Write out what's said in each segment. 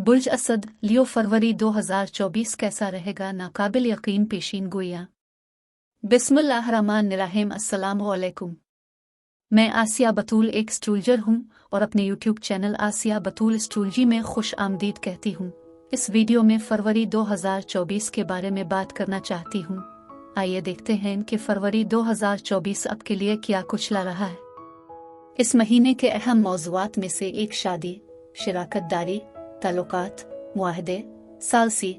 बुर्ज असद लियो फरवरी 2024 कैसा रहेगा, नाकाबिल यकीन पेशीन गोइयां। बिस्मिल्लाहिर्रहमानिर्रहीम। अस्सलामुअलैकुम। मैं आसिया बतूल एक एस्ट्रोलॉजर हूँ और अपने यूट्यूब चैनल आसिया बतूल एस्ट्रोलॉजी में खुश आमदीद कहती हूँ। इस वीडियो में फरवरी 2024 के बारे में बात करना चाहती हूँ। आइए देखते हैं कि फरवरी 2024 आपके लिए क्या कुछ ला रहा है। इस महीने के अहम मौज़ूआत में से एक शादी, शराकतदारी, ताल्लुकात, मुआहदे, सालसी,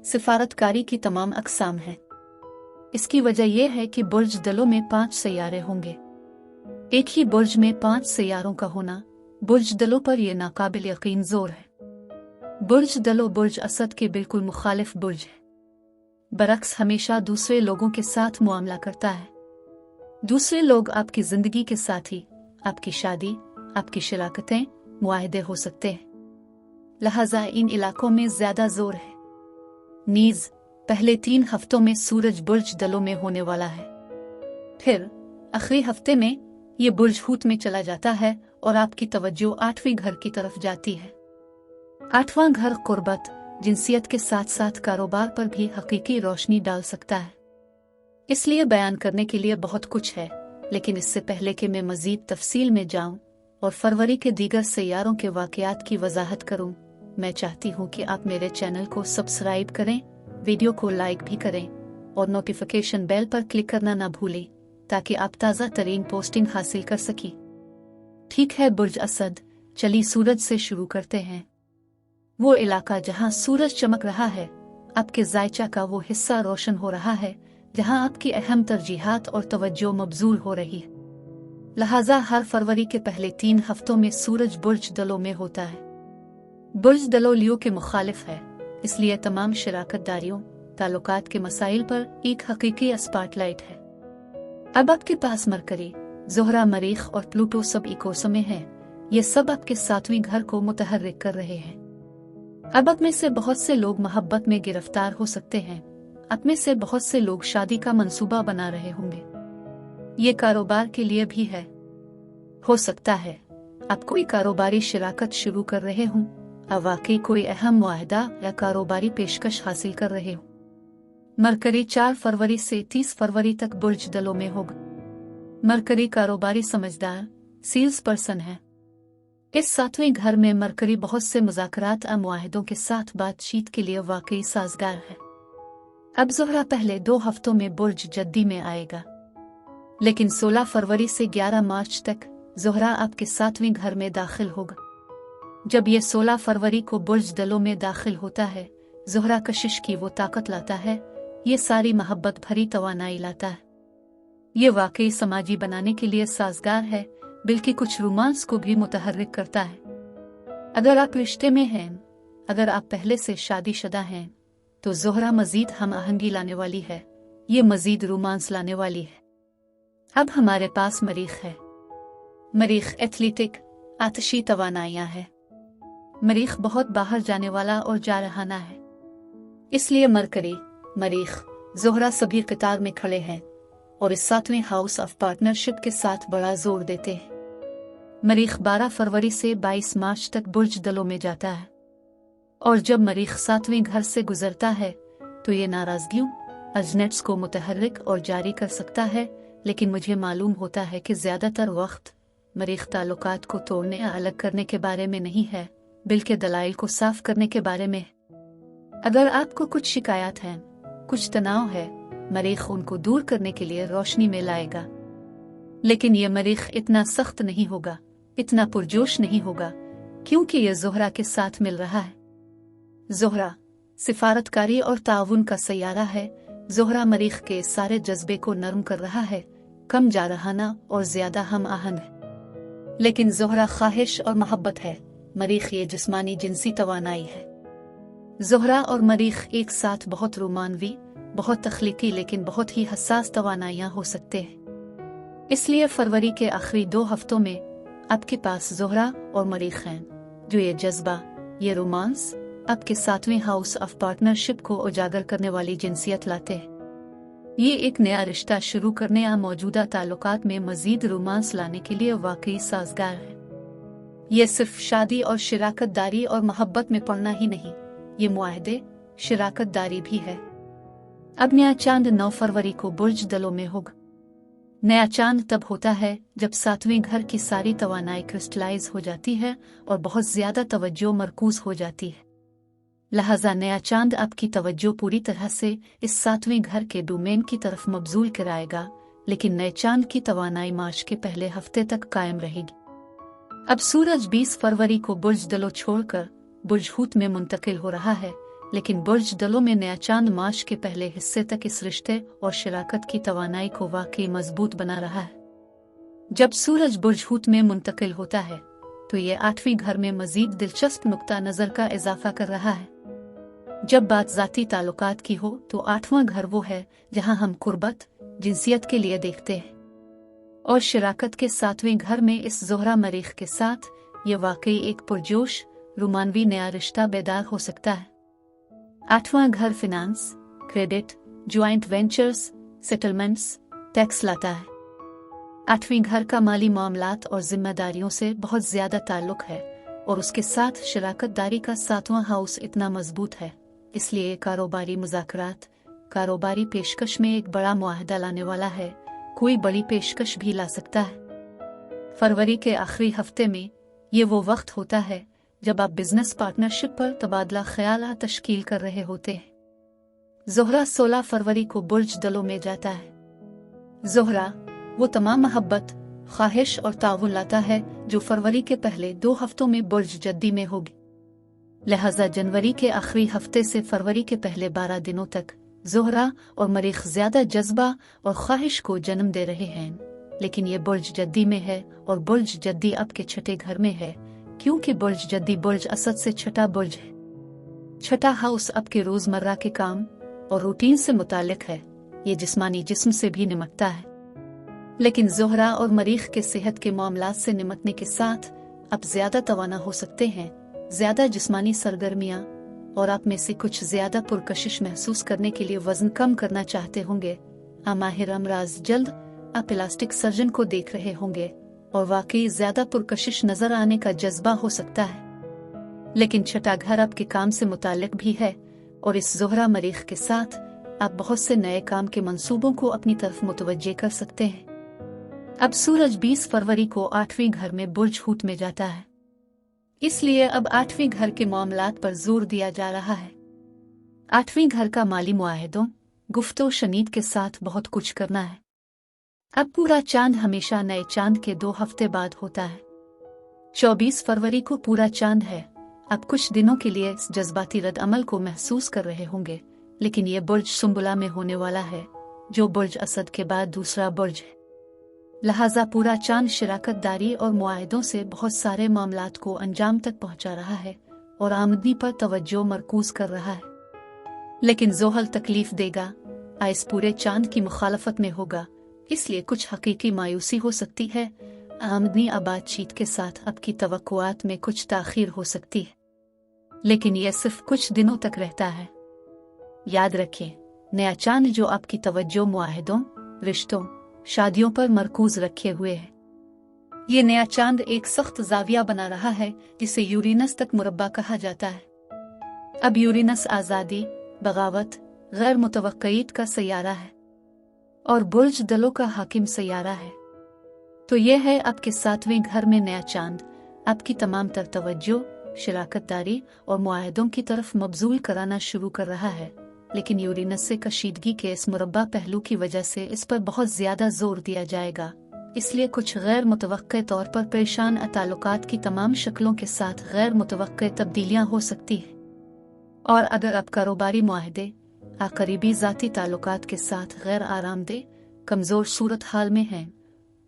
सिफारतकारी की तमाम अक़साम हैं। इसकी वजह यह है कि बुर्ज दलों में 5 सैयारे होंगे। एक ही बुर्ज में 5 सैयारों का होना बुर्ज दलों पर यह नाकाबिल यकीन जोर है। बुर्ज दलों बुर्ज असद के बिल्कुल मुखालिफ बुर्ज है। बरक्स हमेशा दूसरे लोगों के साथ मुआमला करता है। दूसरे लोग आपकी जिंदगी के साथी, आपकी शादी, आपकी शराकतें, मुआहदे हो सकते हैं। लिहाजा इन इलाकों में ज्यादा जोर है। नीज पहले 3 हफ्तों में सूरज बुर्ज दलों में होने वाला है। फिर आखिरी हफ्ते में ये बुर्ज हूत में चला जाता है और आपकी तवज्जो 8वें घर की तरफ जाती है। 8वां घर कुर्बत, जिनसियत के साथ साथ कारोबार पर भी हकीकी रोशनी डाल सकता है। इसलिए बयान करने के लिए बहुत कुछ है, लेकिन इससे पहले कि मैं मजीद तफसील में जाऊं और फरवरी के दीगर सैयारों के वाकयात की वजाहत करूं, मैं चाहती हूं कि आप मेरे चैनल को सब्सक्राइब करें, वीडियो को लाइक भी करें और नोटिफिकेशन बेल पर क्लिक करना ना भूलें ताकि आप ताज़ा तरीन पोस्टिंग हासिल कर सकें। ठीक है बुर्ज असद, चलिए सूरज से शुरू करते हैं। वो इलाका जहां सूरज चमक रहा है, आपके जायचा का वो हिस्सा रोशन हो रहा है जहां आपकी अहम तरजीहात और तवज्जो मबजूल हो रही है। लिहाजा हर फरवरी के पहले 3 हफ्तों में सूरज बुर्ज दलों में होता है। बुर्ज दलों लियो के मुखालिफ है, इसलिए तमाम शराकतदारियों, ताल्लुकात के मसाइल पर एक हकीकी स्पॉटलाइट है। अब आपके पास मरकरी, ज़ोहरा, मरीख और प्लूटो सब इकोस में हैं। ये सब आपके 7वें घर को मुतहर्रिक कर रहे हैं। अब आप में से बहुत से लोग मोहब्बत में गिरफ्तार हो सकते हैं। आप में से बहुत से लोग शादी का मंसूबा बना रहे होंगे। ये कारोबार के लिए भी है। हो सकता है आप कोई कारोबारी शराकत शुरू कर रहे हों, वाकई कोई अहम मुआहदा या कारोबारी पेशकश हासिल कर रहे हो। मरकरी 4 फरवरी से 30 फरवरी तक बुर्ज दलों में होगा। मरकरी कारोबारी समझदार, सेल्स पर्सन है। इस 7वें घर में मरकरी बहुत से मुज़ाकरात और मुआहदों के साथ बातचीत के लिए वाकई साजगार है। अब ज़ोहरा पहले 2 हफ्तों में बुर्ज जद्दी में आएगा, लेकिन 16 फरवरी से 11 मार्च तक ज़ोहरा आपके 7वें घर में दाखिल होगा। जब ये 16 फरवरी को बुर्ज दलों में दाखिल होता है, ज़ोहरा कशिश की वो ताकत लाता है, ये सारी मोहब्बत भरी तवानाई लाता है। ये वाकई समाजी बनाने के लिए साजगार है, बल्कि कुछ रोमांस को भी मुतहर्रिक करता है। अगर आप रिश्ते में हैं, अगर आप पहले से शादीशुदा हैं, तो ज़ोहरा मजीद हम आहंगी लाने वाली है, ये मजीद रोमांस लाने वाली है। अब हमारे पास मरीख है। मरीख एथलेटिक, आतशी तवानाइयाँ है। मरीख बहुत बाहर जाने वाला और जारहाना है। इसलिए मरकरी, मरीख, ज़ोहरा सभी कतार में खड़े हैं और इस 7वें हाउस ऑफ पार्टनरशिप के साथ बड़ा जोर देते हैं। मरीख 12 फरवरी से 22 मार्च तक बुर्ज दलों में जाता है और जब मरीख 7वें घर से गुजरता है तो ये नाराजगियों, अजनेट्स को मुतहर्रिक और जारी कर सकता है, लेकिन मुझे मालूम होता है कि ज्यादातर वक्त मरीख ताल्लुकात को तोड़ने या अलग करने के बारे में नहीं है, बल्कि दलाइल को साफ करने के बारे में। अगर आपको कुछ शिकायत है, कुछ तनाव है, मरीख उनको दूर करने के लिए रोशनी में लाएगा। लेकिन यह मरीख इतना सख्त नहीं होगा, इतना पुरजोश नहीं होगा, क्योंकि यह ज़ोहरा के साथ मिल रहा है। ज़ोहरा सिफारतकारी और ताउन का सैयारा है। ज़ोहरा मरीख के सारे जज्बे को नरम कर रहा है, कम जारहाना और ज्यादा हम आहंग है। लेकिन ज़ोहरा ख्वाहिश और मोहब्बत है, मरीख ये जिस्मानी जिनसी तवानाई है। ज़ोहरा और मरीख एक साथ बहुत रोमानवी, बहुत तख्लीकी, लेकिन बहुत ही हसास तवानाइयाँ हो सकते हैं। इसलिए फरवरी के आखिरी 2 हफ्तों में आपके पास ज़ोहरा और मरीख हैं, जो ये जज्बा, ये रोमांस, आपके 7वें हाउस ऑफ पार्टनरशिप को उजागर करने वाली जिनसियत लाते हैं। ये एक नया रिश्ता शुरू करने या मौजूदा ताल्लुकात में मजीद रोमांस लाने के लिए वाकई साजगार है। ये सिर्फ शादी और शराकतदारी और मोहब्बत में पड़ना ही नहीं, ये मुआहदे शराकतदारी भी है। अब नया चांद 9 फरवरी को बुर्ज दलों में होगा। नया चांद तब होता है जब 7वें घर की सारी तवानाई क्रिस्टलाइज हो जाती है और बहुत ज्यादा तवज्जो मरकूज हो जाती है। लिहाजा नया चांद आपकी तवज्जो पूरी तरह से इस 7वें घर के डोमेन की तरफ मबजूल कराएगा, लेकिन नए चांद की तवानाई मार्च के पहले हफ्ते तक कायम रहेगी। अब सूरज 20 फरवरी को बुर्ज दलों छोड़कर बुर्ज हूत में मुंतकिल हो रहा है, लेकिन बुर्ज दलों में नया चांद मार्च के पहले हिस्से तक इस रिश्ते और शराकत की तवानाई को वाकई मजबूत बना रहा है। जब सूरज बुर्ज हूत में मुंतकिल होता है तो ये 8वें घर में मजीद दिलचस्प नुक्ता नजर का इजाफा कर रहा है। जब बात ज़ाती ताल्लुकात की हो तो 8वां घर वो है जहां हम कुर्बत, जिनसियत के लिए देखते हैं, और शराकत के 7वें घर में इस ज़ोहरा मरीख के साथ ये वाकई एक पुरजोश रोमानवी नया रिश्ता बेदाग हो सकता है। 8वां घर finance, credit, joint ventures, settlements, tax लाता है। 8वें घर का माली मामलात और जिम्मेदारियों से बहुत ज्यादा ताल्लुक है और उसके साथ शराकतदारी का 7वां हाउस इतना मजबूत है, इसलिए कारोबारी मुज़ाकरात, कारोबारी पेशकश में एक बड़ा मुआहदा लाने वाला है, कोई बड़ी पेशकश भी ला सकता है। फरवरी के आखिरी हफ्ते में ये वो वक्त होता है जब आप बिजनेस पार्टनरशिप पर तबादला ख्याल तश्कील कर रहे होते हैं। ज़ोहरा 16 फरवरी को बुर्ज दलों में जाता है। ज़ोहरा वो तमाम मोहब्बत, ख्वाहिश और ताउन लाता है जो फरवरी के पहले 2 हफ्तों में बुर्ज जद्दी में होगी। लिहाजा जनवरी के आखिरी हफ्ते से फरवरी के पहले 12 दिनों तक ज़ोहरा और मरीख ज्यादा जज्बा और ख्वाहिश को जन्म दे रहे हैं, लेकिन ये बुर्ज जद्दी में है और बुर्ज जद्दी अब के छठे घर में है, क्योंकि बुर्ज जद्दी बुर्ज असद से छठा बुर्ज है। छठा हाउस आपके रोजमर्रा के काम और रूटीन से मुतालिक है, ये जिस्मानी जिस्म से भी निमटता है। लेकिन ज़ोहरा और मरीख के सेहत के मामलात से निमटने के साथ आप ज्यादा तवाना हो सकते हैं, ज्यादा जिस्मानी सरगर्मियां, और आप में से कुछ ज्यादा पुरकशिश महसूस करने के लिए वजन कम करना चाहते होंगे। माहिर अमराज जल्द आप प्लास्टिक सर्जन को देख रहे होंगे और वाकई ज्यादा पुरकशिश नजर आने का जज्बा हो सकता है। लेकिन छठा घर आपके काम से मुतालिक भी है और इस ज़ोहरा मरीख के साथ आप बहुत से नए काम के मंसूबों को अपनी तरफ मुतवज्जे कर सकते हैं। अब सूरज 20 फरवरी को 8वें घर में बुर्ज हूत में जाता है, इसलिए अब 8वें घर के मामलात पर जोर दिया जा रहा है। 8वें घर का माली मुआहदों, गुफ्तो शनीद के साथ बहुत कुछ करना है। अब पूरा चांद हमेशा नए चांद के 2 हफ्ते बाद होता है। 24 फरवरी को पूरा चांद है। अब कुछ दिनों के लिए इस जज्बाती रद्द अमल को महसूस कर रहे होंगे, लेकिन ये बुर्ज सुंबुला में होने वाला है, जो बुर्ज असद के बाद दूसरा बुर्ज है। लिहाजा पूरा चांद शराकतदारी और मुआहदों से बहुत सारे मामलात को अंजाम तक पहुंचा रहा है और आमदनी पर तवज्जो मरकूज कर रहा है। लेकिन ज़ोहल तकलीफ देगा, इस पूरे चांद की मुखालफत में होगा, इसलिए कुछ हकीकी मायूसी हो सकती है। आमदनी बातचीत के साथ आपकी तवक्कुआत में कुछ ताखीर हो सकती है, लेकिन यह सिर्फ कुछ दिनों तक रहता है। याद रखें, नया चांद जो आपकी तवज्जो मुआहदों, रिश्तों, शादियों पर मरकूज रखे हुए है। ये नया चांद एक सख्त जाविया बना रहा है जिसे यूरेनस तक मुरब्बा कहा जाता है। अब यूरेनस आज़ादी, बगावत, गैर मुतवक्कीत का सैयारा है और बुर्ज दलों का हाकिम सैयारा है। तो यह है आपके 7वें घर में नया चांद आपकी तमाम तर तवज्जो, शराकतदारी और मुआहदों की तरफ मबजूल कराना शुरू कर रहा है। लेकिन यूरेनस से कशीदगी के इस मुरब्बा पहलू की वजह से इस पर बहुत ज्यादा जोर दिया जाएगा, इसलिए कुछ गैर मुतवक्के तौर पर परेशान ताल्लुकात की तमाम शक्लों के साथ गैर मुतवक्के तब्दीलियां हो सकती हैं। और अगर आप कारोबारी मुआहदे, करीबी ज़ाती ताल्लुकात के साथ गैर आरामदेह, कमज़ोर सूरत हाल में हैं,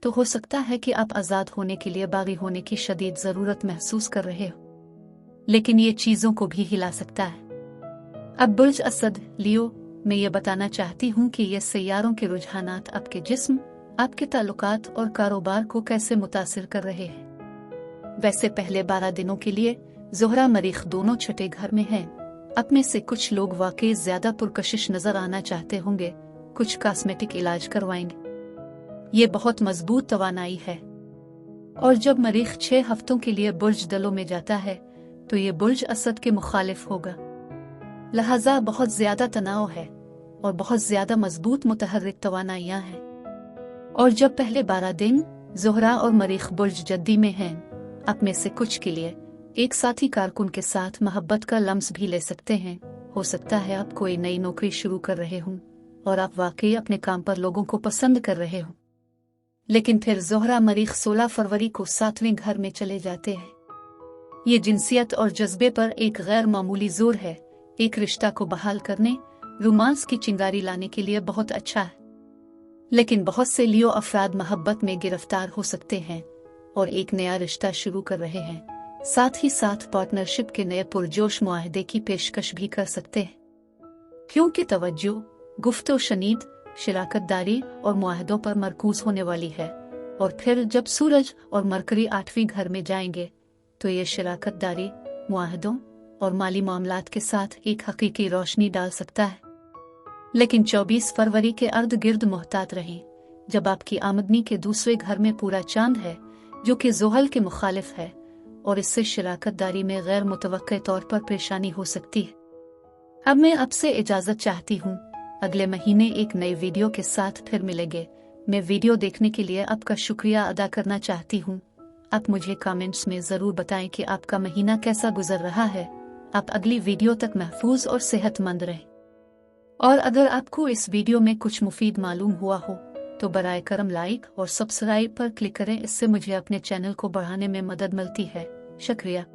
तो हो सकता है कि आप आज़ाद होने के लिए बागी होने की शदीद ज़रूरत महसूस कर रहे हो, लेकिन ये चीज़ों को भी हिला सकता है। अब बुर्ज असद लियो मैं ये बताना चाहती हूँ कि ये सैयारों के रुझानात आपके जिस्म, आपके ताल्लुकात और कारोबार को कैसे मुतासिर कर रहे हैं। वैसे पहले 12 दिनों के लिए ज़ोहरा मरीख दोनों छठे घर में हैं। अब में से कुछ लोग वाकई ज्यादा पुरकशिश नजर आना चाहते होंगे, कुछ कॉस्मेटिक इलाज करवाएंगे। ये बहुत मजबूत तवानाई है। और जब मरीख 6 हफ्तों के लिए बुर्ज दलों में जाता है तो ये बुर्ज असद के मुखालिफ होगा। लिहाजा बहुत ज्यादा तनाव है और बहुत ज्यादा मजबूत मुतहर्रिक तवानाइयां हैं। और जब पहले 12 दिन ज़ोहरा और मरीख बुर्ज जद्दी में हैं, आप में से कुछ के लिए एक साथी कारकुन के साथ मोहब्बत का लम्स भी ले सकते हैं। हो सकता है आप कोई नई नौकरी शुरू कर रहे हों और आप वाकई अपने काम पर लोगों को पसंद कर रहे हों, लेकिन फिर ज़ोहरा मरीख 16 फरवरी को 7वें घर में चले जाते हैं। ये जिनसियत और जज्बे पर एक गैर मामूली जोर है। एक रिश्ता को बहाल करने, रोमांस की चिंगारी लाने के लिए बहुत अच्छा है, लेकिन बहुत से लियो अफराद मोहब्बत में गिरफ्तार हो सकते हैं और एक नया रिश्ता शुरू कर रहे हैं, साथ ही साथ पार्टनरशिप के नए पुरजोश मुआहदे की पेशकश भी कर सकते हैं, क्योंकि तवज्जो, गुफ्तो शनीद, शराकतदारी और मुआहदों पर मरकूज होने वाली है। और फिर जब सूरज और मरकरी 8वीं घर में जाएंगे तो ये शराकतदारी, मुआहदों और माली मामलात के साथ एक हकीकी रोशनी डाल सकता है। लेकिन 24 फरवरी के अर्द गिर्द मोहतात रहें, जब आपकी आमदनी के दूसरे घर में पूरा चांद है जो कि ज़ोहल के मुखालिफ है, और इससे शराकतदारी में गैर मुतवक्के तौर पर परेशानी हो सकती है। अब मैं आपसे इजाज़त चाहती हूँ। अगले महीने एक नए वीडियो के साथ फिर मिलेंगे। मैं वीडियो देखने के लिए आपका शुक्रिया अदा करना चाहती हूँ। आप मुझे कमेंट्स में ज़रूर बताएं कि आपका महीना कैसा गुजर रहा है। आप अगली वीडियो तक महफूज और सेहतमंद रहें। और अगर आपको इस वीडियो में कुछ मुफीद मालूम हुआ हो तो बराए करम लाइक और सब्सक्राइब पर क्लिक करें। इससे मुझे अपने चैनल को बढ़ाने में मदद मिलती है। शुक्रिया।